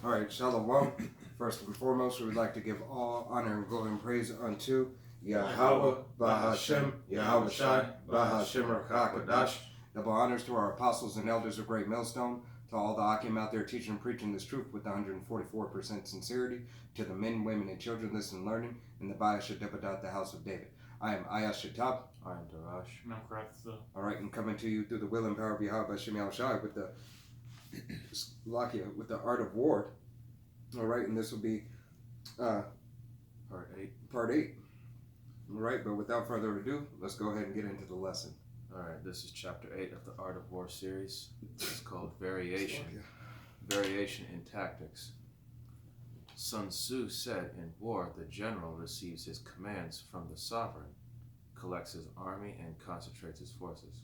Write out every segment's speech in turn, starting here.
All right, Shalom. First and foremost, we would like to give all honor and glory and praise unto Yahweh, Bahashem, Yahweh Shai, Bahashem Rakakadash. Double honors to our apostles and elders of Great Millstone, to all the Akim out there teaching and preaching this truth with 144% sincerity, to the men, women, and children listening and learning in the Bayasha Debadat, the house of David. I am Ayash Shatab. I am Darash. And I'm Kratza. All right, and coming to you through the will and power of Yahweh Bahashem Yahweh Shai with the with the art of war. All right, and this will be Part 8. Part 8. All right, but without further ado, let's go ahead and get into the lesson. Alright, this is Chapter 8 of the Art of War series. It's called Variation. Variation in Tactics. Sun Tzu said, in war, the general receives his commands from the sovereign, collects his army, and concentrates his forces.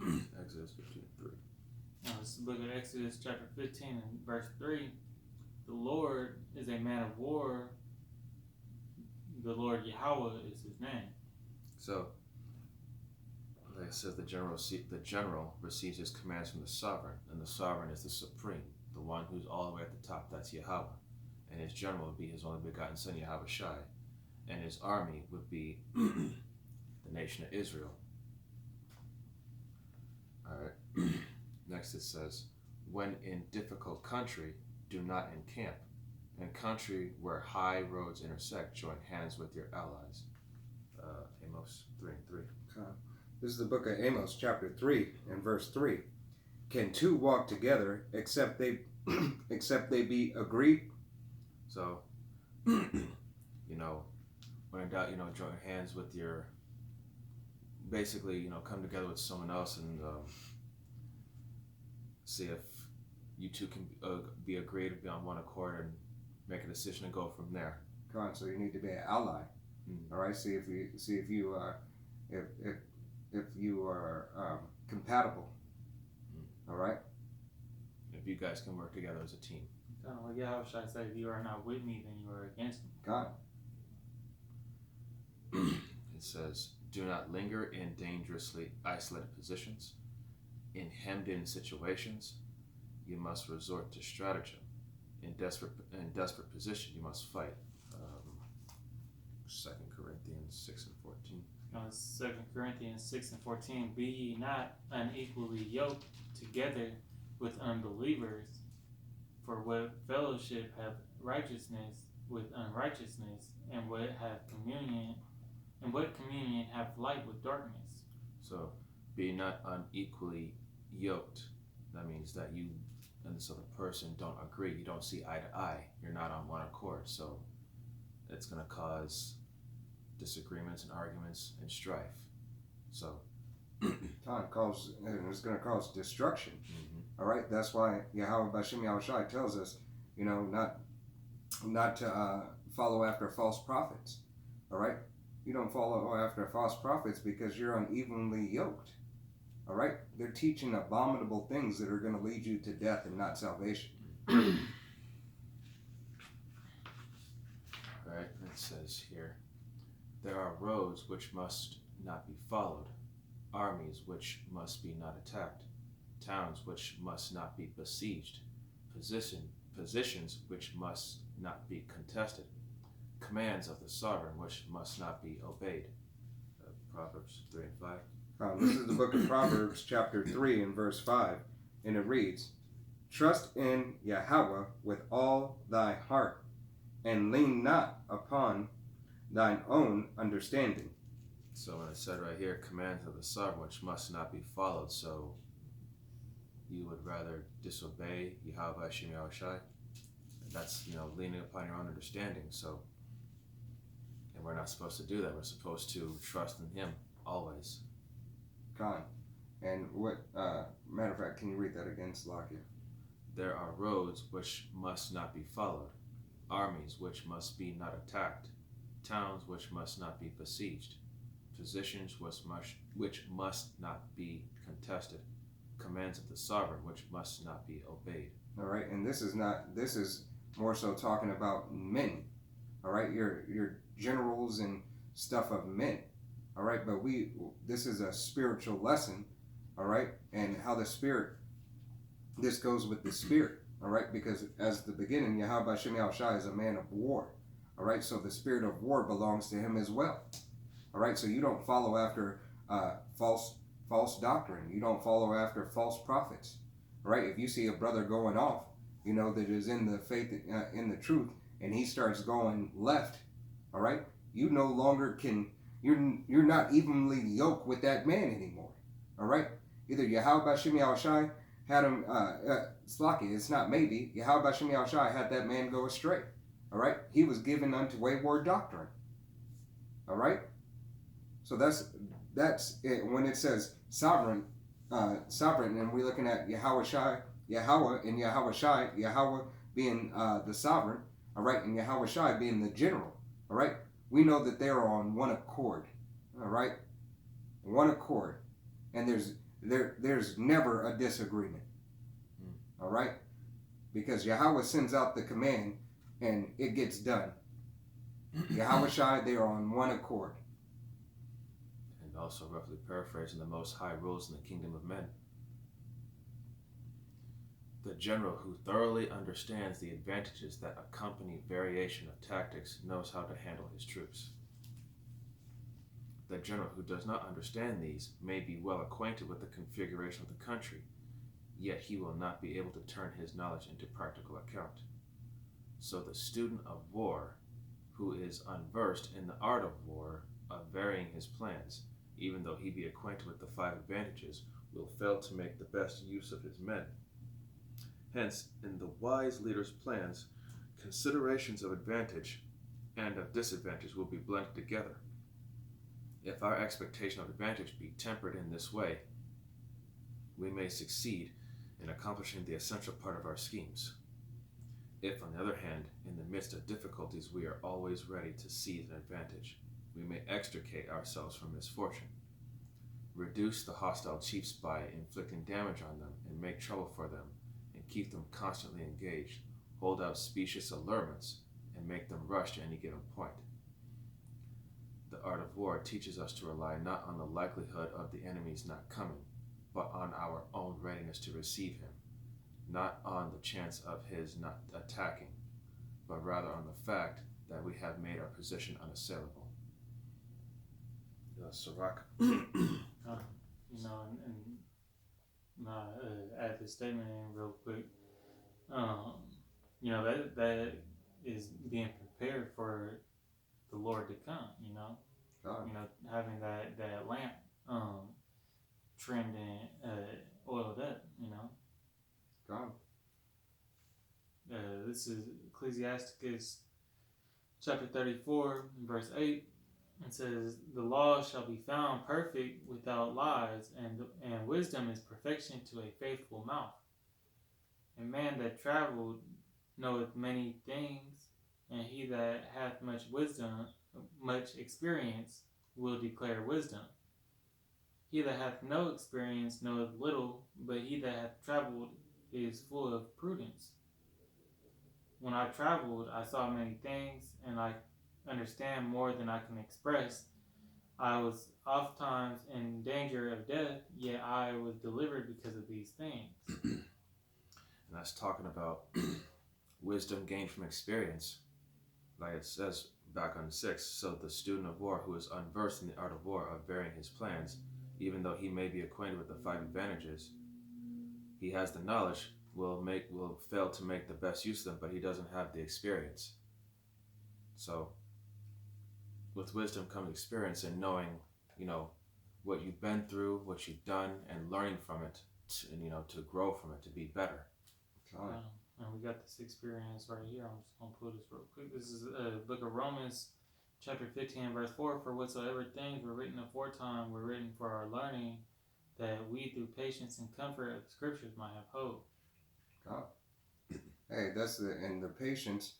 Exodus 15:3. Now, this is the book of Exodus, chapter 15, and verse 3. The Lord is a man of war. The Lord Yahweh is his name. So, like it says, the general receives his commands from the sovereign, and the sovereign is the supreme, the one who's all the way at the top. That's Yahweh, and his general would be his only begotten son Yahweh Shai, and his army would be the nation of Israel. All right. Next it says, when in difficult country, do not encamp. In country where high roads intersect, join hands with your allies. Amos 3:3. This is the book of Amos, chapter 3, and verse 3. Can two walk together except they be agreed? So, when in doubt, join hands with your, basically, come together with someone else and see if you two can be agreed to be on one accord and make a decision and go from there. So you need to be an ally. All right. See if you are compatible. All right. If you guys can work together as a team. Like Yahweh Shai said, if you are not with me, then you are against me. God. It says, do not linger in dangerously isolated positions. In hemmed-in situations, you must resort to stratagem. In desperate position, you must fight. 2 Corinthians 6 and 14. 2 Corinthians 6 and 14. Be ye not unequally yoked together with unbelievers, for what fellowship hath righteousness with unrighteousness, and what communion hath light with darkness? So, be not unequally yoked. That means that you and this other person don't agree. You don't see eye to eye. You're not on one accord. So it's going to cause disagreements and arguments and strife. So it's going to cause destruction. Mm-hmm. All right. That's why Yahweh Bashem Yahweh Shai tells us, not to follow after false prophets. All right. You don't follow after false prophets because you're unevenly yoked. All right, they're teaching abominable things that are going to lead you to death and not salvation. All right, it says here, there are roads which must not be followed, armies which must be not attacked, towns which must not be besieged, positions which must not be contested, commands of the sovereign which must not be obeyed. Proverbs 3 and 5. This is the book of Proverbs, chapter 3, and verse 5, and it reads, trust in Yahweh with all thy heart, and lean not upon thine own understanding. So when it said right here, commands of the sovereign which must not be followed, so you would rather disobey Yahweh Hashem Yahweh Shai? That's, leaning upon your own understanding. So, and we're not supposed to do that. We're supposed to trust in Him always. Khan. And what, matter of fact, can you read that again, Slakia? There are roads which must not be followed, armies which must be not attacked, towns which must not be besieged, positions which must not be contested, commands of the sovereign which must not be obeyed. All right, and this is more so talking about men. All right, your generals and stuff of men. All right, but this is a spiritual lesson, all right, and how this goes with the spirit, All right, because as the beginning, Yahweh Hashem Yahushua is a man of war. All right, so the spirit of war belongs to him as well. All right, so you don't follow after false doctrine. You don't follow after false prophets. All right, if you see a brother going off, that is in the faith, in the truth, and he starts going left, all right, you no longer can. You're not evenly yoked with that man anymore. All right, either Yahweh Hashem Yahushua had him. Slaki, it's not maybe. Yahweh Hashem Yahushua had that man go astray. All right, he was given unto wayward doctrine. All right, so that's it. When it says sovereign, and we're looking at Yahweh and Yahweh being the sovereign, all right, and Yahweh being the general, all right. We know that they are on one accord, all right, one accord, and there's never a disagreement, all right, because Yahweh sends out the command and it gets done. Yahweh they are on one accord. And also, roughly paraphrasing, the Most High rules in the kingdom of men. The general who thoroughly understands the advantages that accompany variation of tactics knows how to handle his troops. The general who does not understand these may be well acquainted with the configuration of the country, yet he will not be able to turn his knowledge into practical account. So the student of war, who is unversed in the art of war, of varying his plans, even though he be acquainted with the 5 advantages, will fail to make the best use of his men. Hence, in the wise leader's plans, considerations of advantage and of disadvantage will be blended together. If our expectation of advantage be tempered in this way, we may succeed in accomplishing the essential part of our schemes. If, on the other hand, in the midst of difficulties we are always ready to seize an advantage, we may extricate ourselves from misfortune, reduce the hostile chiefs by inflicting damage on them, and make trouble for them, and keep them constantly engaged, hold out specious allurements, and make them rush to any given point. The art of war teaches us to rely not on the likelihood of the enemy's not coming, but on our own readiness to receive him, not on the chance of his not attacking, but rather on the fact that we have made our position unassailable. Sirach. Add this statement in real quick. That is being prepared for the Lord to come. Having that lamp trimmed and oiled up. God. This is Ecclesiasticus chapter 34, verse 8. It says, "The law shall be found perfect without lies, and wisdom is perfection to a faithful mouth. A man that traveled knoweth many things, and he that hath much experience, will declare wisdom. He that hath no experience knoweth little, but he that hath traveled is full of prudence." When I traveled, I saw many things, and I understand more than I can express. I was oftentimes in danger of death, yet I was delivered because of these things. And that's talking about wisdom gained from experience. Like it says back on 6, so the student of war who is unversed in the art of war of varying his plans, even though he may be acquainted with the 5 advantages, he has the knowledge, will fail to make the best use of them, but he doesn't have the experience. So with wisdom comes experience and knowing, what you've been through, what you've done, and learning from it, to grow from it, to be better. And we got this experience right here. I'm just going to pull this real quick. This is book of Romans, chapter 15, verse 4. "For whatsoever things were written aforetime were written for our learning, that we through patience and comfort of the scriptures might have hope." God. Hey, the patience.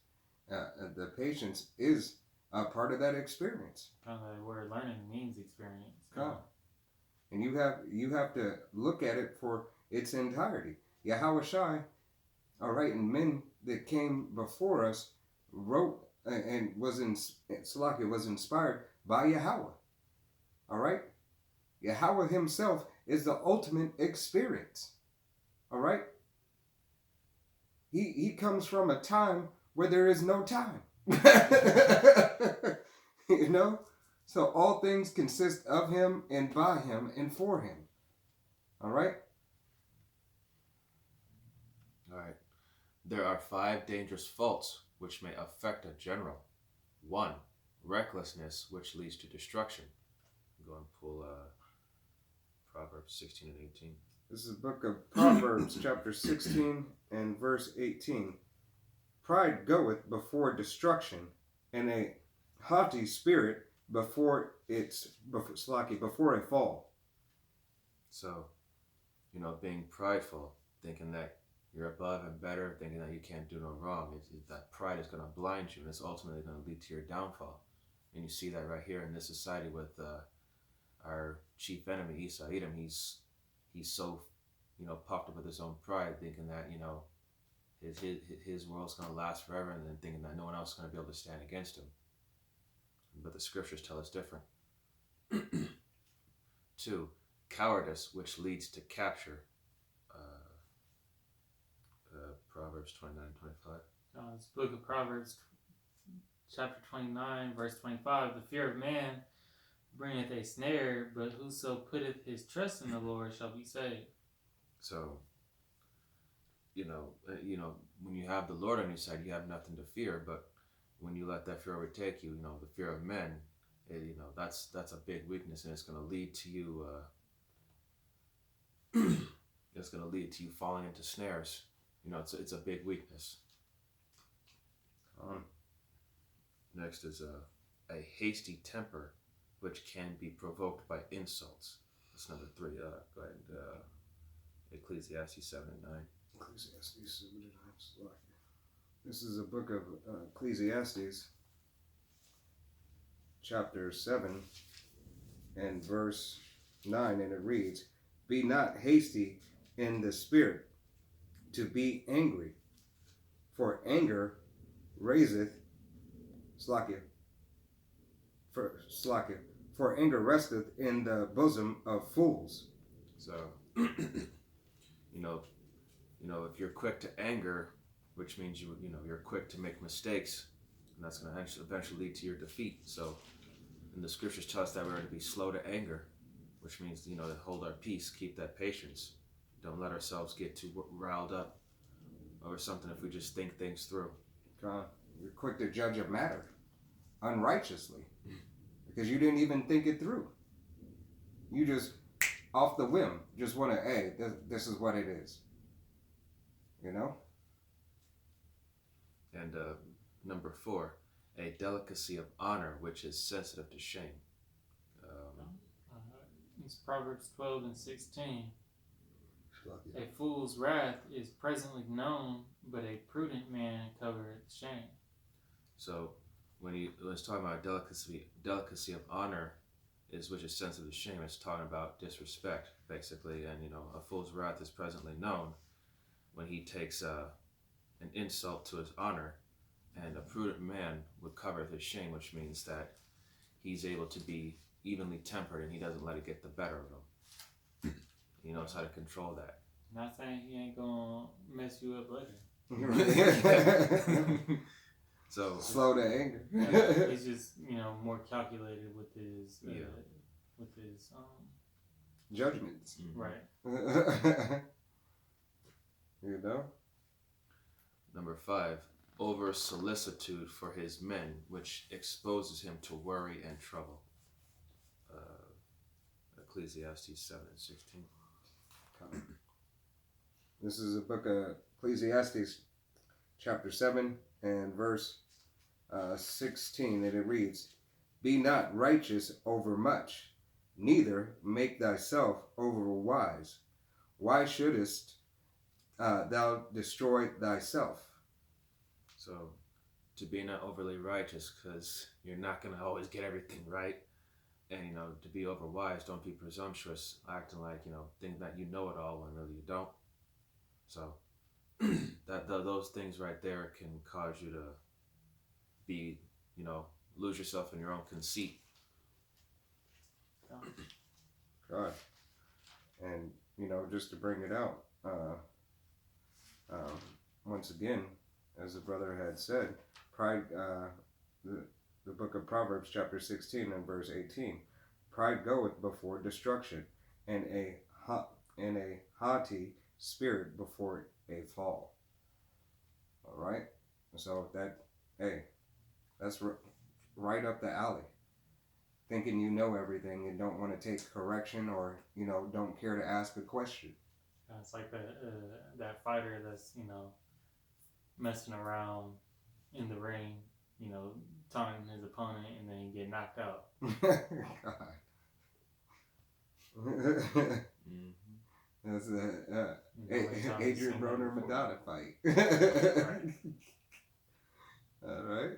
The patience is a part of that experience. Kind of like where learning means experience. God. And you have to look at it for its entirety. Yahweh Shai, all right, and men that came before us wrote and was inspired by Yahweh. All right? Yahweh himself is the ultimate experience. All right? He comes from a time where there is no time. You know? So all things consist of him and by him and for him. All right? All right. There are 5 dangerous faults which may affect a general. 1. Recklessness, which leads to destruction. Go and pull Proverbs 16 and 18. This is the book of Proverbs, chapter 16 and verse 18. Pride goeth before destruction, and a haughty spirit before a fall. So, being prideful, thinking that you're above and better, thinking that you can't do no wrong, that pride is going to blind you, and it's ultimately going to lead to your downfall. And you see that right here in this society with our chief enemy, Esau Edom. He's so, puffed up with his own pride, thinking that, his world's going to last forever, and then thinking that no one else is going to be able to stand against him. But the scriptures tell us different. 2. Cowardice, which leads to capture. Proverbs 29:25. This book of Proverbs, chapter 29, verse 25. The fear of man bringeth a snare, but whoso putteth his trust in the Lord shall be saved. So, when you have the Lord on your side, you have nothing to fear. But when you let that fear overtake you, the fear of men, that's a big weakness, and it's going to lead to you. It's going to lead to you falling into snares. It's a big weakness. Next is a hasty temper, which can be provoked by insults. That's number 3. Go ahead. Ecclesiastes 7 and 9. Ecclesiastes 7 and 9. This is a book of Ecclesiastes, chapter 7 and verse 9, and it reads, Be not hasty in the spirit to be angry, for anger raiseth for anger resteth in the bosom of fools. So, if you're quick to anger, which means you're quick to make mistakes, and that's going to eventually lead to your defeat. So, and the scriptures tell us that we're to be slow to anger, which means to hold our peace, keep that patience. Don't let ourselves get too riled up over something if we just think things through. You're quick to judge a matter unrighteously because you didn't even think it through. You just, off the whim, just want to, hey, this is what it is. And number 4, a delicacy of honor, which is sensitive to shame. It's Proverbs 12 and 16. A fool's wrath is presently known, but a prudent man covereth shame. So, when it's talking about delicacy of honor, which is sensitive to shame, it's talking about disrespect, basically. And a fool's wrath is presently known when he takes an insult to his honor, and a prudent man would cover his shame, which means that he's able to be evenly tempered and he doesn't let it get the better of him. He knows how to control that. Not saying he ain't gonna mess you up later. So slow to anger. He's just more calculated with his judgments. Right. Number 5, over solicitude for his men, which exposes him to worry and trouble. Ecclesiastes 7 and 16. This is a book of Ecclesiastes, chapter 7 and verse 16, and it reads, Be not righteous over much, neither make thyself over wise. Why shouldest thou destroy thyself? So, to be not overly righteous, because you're not going to always get everything right. And, to be overwise, don't be presumptuous, acting like, think that you know it all when really you don't. So, those things right there can cause you to be, lose yourself in your own conceit. God. And, just to bring it out, once again, as the brother had said, pride, the book of Proverbs, chapter 16 and verse 18, pride goeth before destruction, and a haughty spirit before a fall. All right? So that's right up the alley. Thinking you know everything and don't want to take correction, or don't care to ask a question. It's like that fighter that's messing around in the ring, taunting his opponent, and then get knocked out. God. Mm-hmm. That's a Adrian Broner Madonna fight. Right. All right.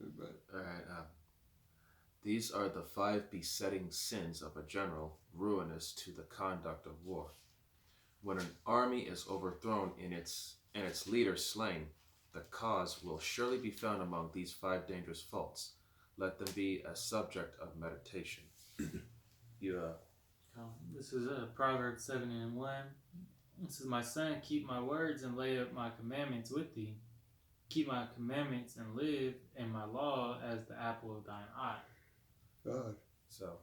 But, all right. These are the 5 besetting sins of a general, ruinous to the conduct of war. When an army is overthrown and its leader slain, the cause will surely be found among these 5 dangerous faults. Let them be a subject of meditation. This is Proverbs 7:1. This is, my son, keep my words and lay up my commandments with thee. Keep my commandments and live, and my law as the apple of thine eye. God. So,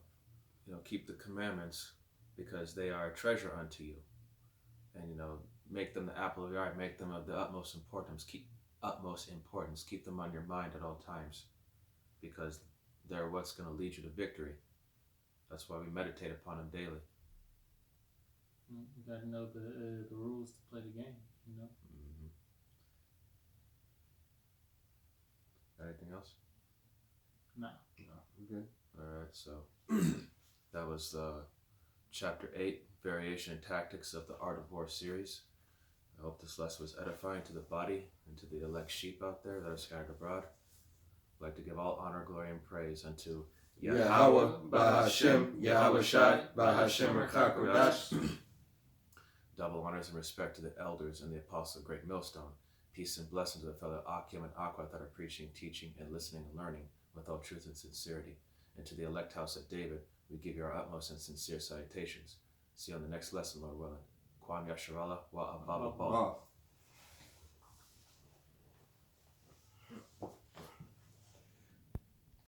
keep the commandments because they are a treasure unto you. And, make them the apple of your eye. Make them of the utmost importance. Keep them on your mind at all times because they're what's going to lead you to victory. That's why we meditate upon them daily. You got to know the rules to play the game, Mm-hmm. Anything else? No. We're good. All right, so that was Chapter 8, Variation and Tactics of the Art of War series. I hope this lesson was edifying to the body and to the elect sheep out there that are scattered abroad. I'd like to give all honor, glory, and praise unto Yahweh, Bahashem, Yahweh Shai, Bahashem Rakakodash. Double honors and respect to the elders and the apostle of Great Millstone. Peace and blessing to the fellow Akim and Aqua that are preaching, teaching, and listening and learning with all truth and sincerity. And to the elect house of David, we give you our utmost and sincere salutations. See you on the next lesson, Lord willing. Kwam Yasharallah wa Ababa.